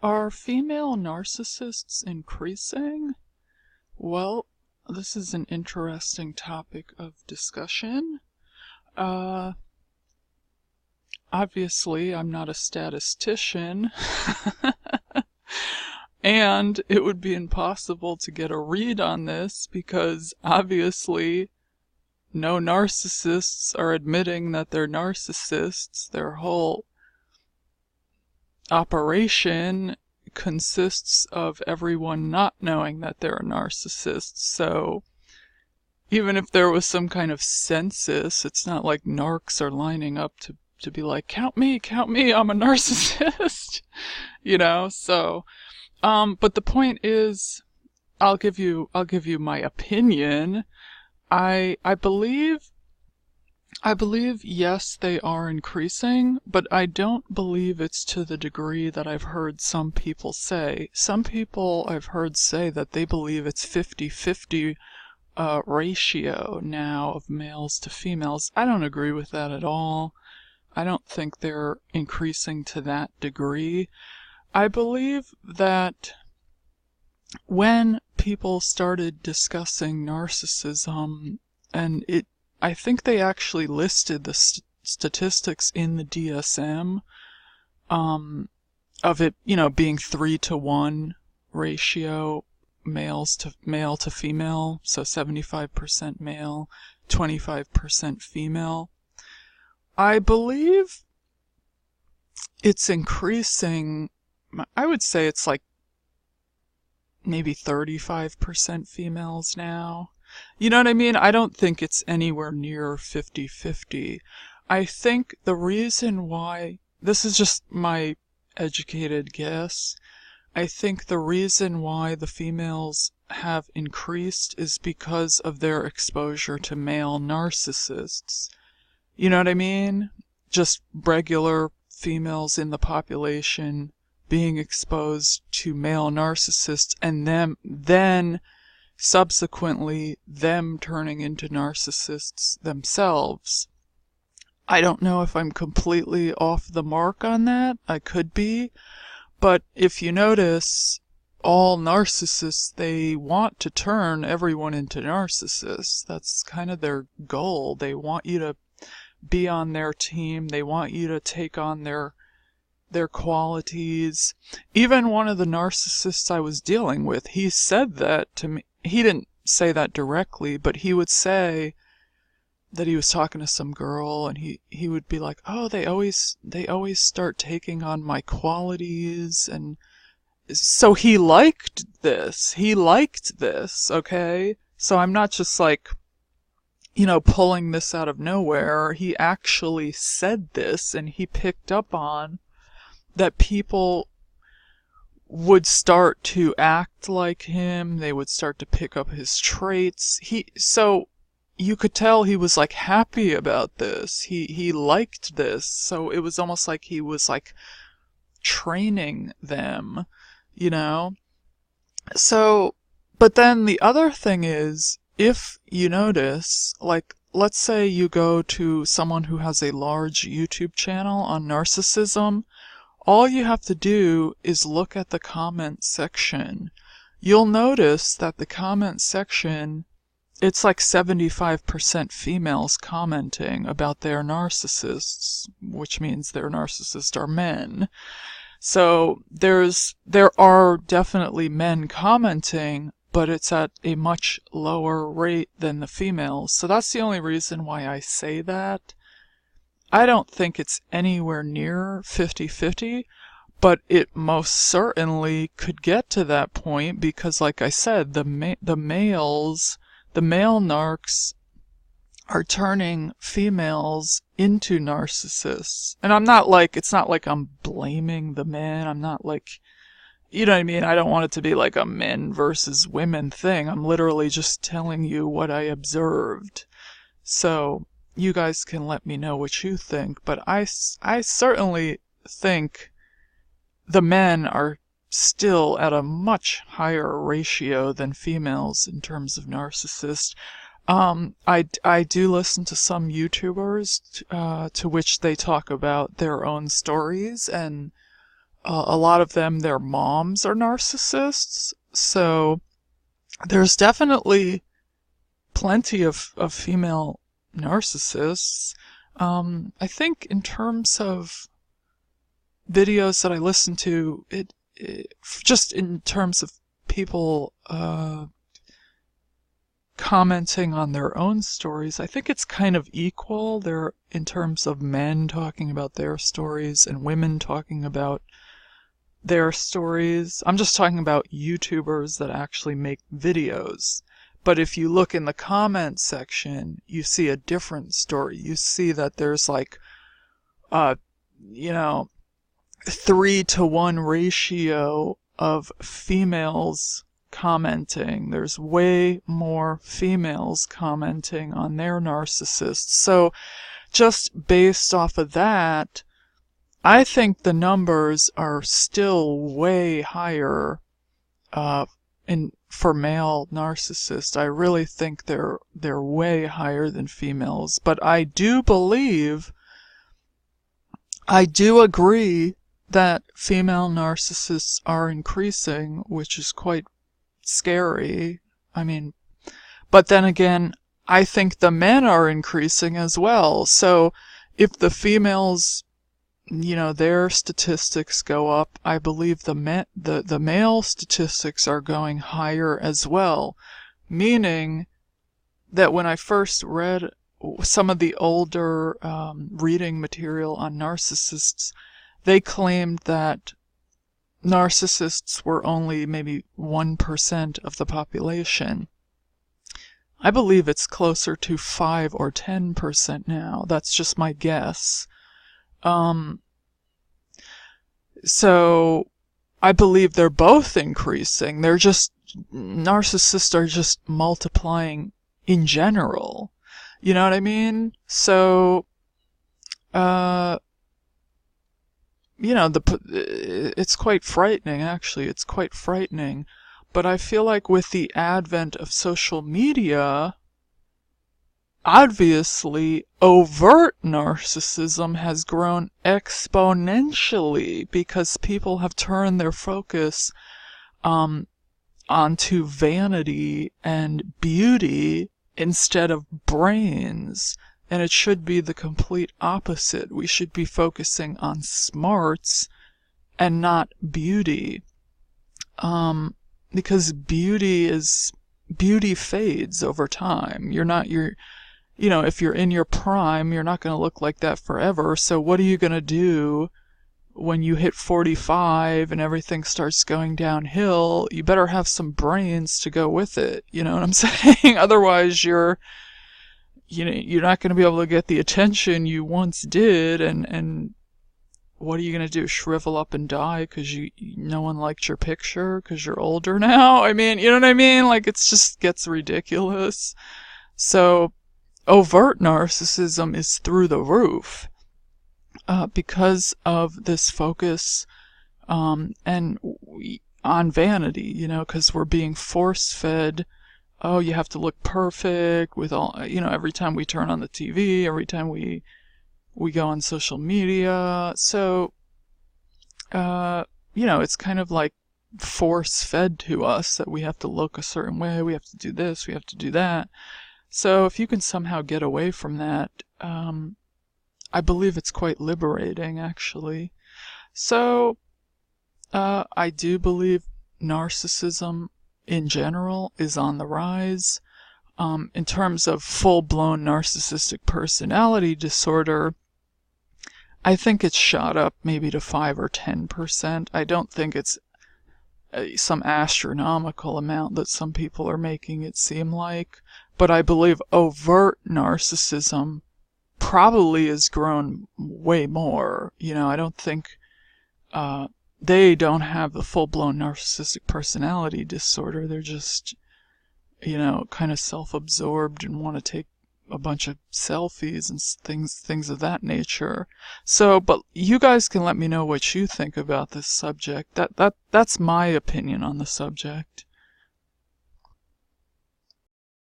Are female narcissists increasing? Well, this is an interesting topic of discussion. Uh, Obviously, I'm not a statistician, and it would be impossible to get a read on this because obviously no narcissists are admitting that they're narcissists. Their whole operation consists of everyone not knowing that they're a narcissist. So even if there was some kind of census, it's not like narcs are lining up to be like, count me, I'm a narcissist. So but the point is, I'll give you my opinion. I believe yes, they are increasing, but I don't believe it's to the degree that I've heard some people say. Some people I've heard say that they believe it's 50-50 ratio now of males to females. I don't agree with that at all. I don't think they're increasing to that degree. I believe that when people started discussing narcissism, and I think they actually listed the statistics in the DSM, of it, being 3-to-1 ratio, male to female, so 75% male, 25% female. I believe it's increasing. I would say it's like maybe 35% females now. You know what I mean? I don't think it's anywhere near 50-50. I think the reason why, this is just my educated guess, I think the reason why the females have increased is because of their exposure to male narcissists. You know what I mean? Just regular females in the population being exposed to male narcissists, and then subsequently them turning into narcissists themselves. I don't know if I'm completely off the mark on that. I could be. But if you notice, all narcissists, they want to turn everyone into narcissists. That's kind of their goal. They want you to be on their team. They want you to take on their qualities. Even one of the narcissists I was dealing with, he said that to me. He didn't say that directly, but he would say that he was talking to some girl, and he would be like, oh, they always start taking on my qualities. And so he liked this, okay? So I'm not just like, pulling this out of nowhere. He actually said this, and he picked up on that people would start to act like him. They would start to pick up his traits. So you could tell he was like happy about this. He liked this. So it was almost like he was like training them, So, but then the other thing is, if you notice, like, let's say you go to someone who has a large YouTube channel on narcissism, all you have to do is look at the comment section. You'll notice that the comment section, it's like 75% females commenting about their narcissists, which means their narcissists are men. So there are definitely men commenting, but it's at a much lower rate than the females. So that's the only reason why I say that. I don't think it's anywhere near 50-50, but it most certainly could get to that point because, like I said, the male narcs are turning females into narcissists. And it's not like I'm blaming the men. I'm not like, you know what I mean? I don't want it to be like a men versus women thing. I'm literally just telling you what I observed. So you guys can let me know what you think, but I certainly think the men are still at a much higher ratio than females in terms of narcissists. I do listen to some YouTubers to which they talk about their own stories, and a lot of them, their moms are narcissists. So there's definitely plenty of female narcissists. I think in terms of videos that I listen to, it just in terms of people commenting on their own stories, I think it's kind of equal there in terms of men talking about their stories and women talking about their stories. I'm just talking about YouTubers that actually make videos. But if you look in the comment section, you see a different story. You see that there's like, you know, 3-to-1 ratio of females commenting. There's way more females commenting on their narcissists. So just based off of that, I think the numbers are still way higher for male narcissists. I really think they're way higher than females. But I do agree that female narcissists are increasing, which is quite scary. I mean, but then again, I think the men are increasing as well. So if the females, their statistics go up, I believe the male statistics are going higher as well. Meaning that when I first read some of the older reading material on narcissists, they claimed that narcissists were only maybe 1% of the population. I believe it's closer to 5 or 10% now. That's just my guess. So I believe they're both increasing. Narcissists are just multiplying in general. You know what I mean? So, it's quite frightening, actually. It's quite frightening. But I feel like with the advent of social media, obviously, overt narcissism has grown exponentially because people have turned their focus onto vanity and beauty instead of brains. And it should be the complete opposite. We should be focusing on smarts and not beauty. Because beauty fades over time. If you're in your prime, you're not going to look like that forever. So what are you going to do when you hit 45 and everything starts going downhill? You better have some brains to go with it. You know what I'm saying? Otherwise, you're not going to be able to get the attention you once did, and what are you going to do? Shrivel up and die because no one liked your picture because you're older now? I mean, you know what I mean? Like, it just gets ridiculous. So overt narcissism is through the roof because of this focus on vanity, because we're being force-fed. Oh, you have to look perfect with all, every time we turn on the TV, every time we go on social media. So, it's kind of like force-fed to us that we have to look a certain way, we have to do this, we have to do that. So if you can somehow get away from that, I believe it's quite liberating, actually. So, I do believe narcissism in general is on the rise. In terms of full-blown narcissistic personality disorder, I think it's shot up maybe to 5 or 10%. I don't think it's some astronomical amount that some people are making it seem like. But I believe overt narcissism probably has grown way more. I don't think they don't have the full-blown narcissistic personality disorder. They're just, kind of self-absorbed and want to take a bunch of selfies and things of that nature. So, but you guys can let me know what you think about this subject. That's my opinion on the subject.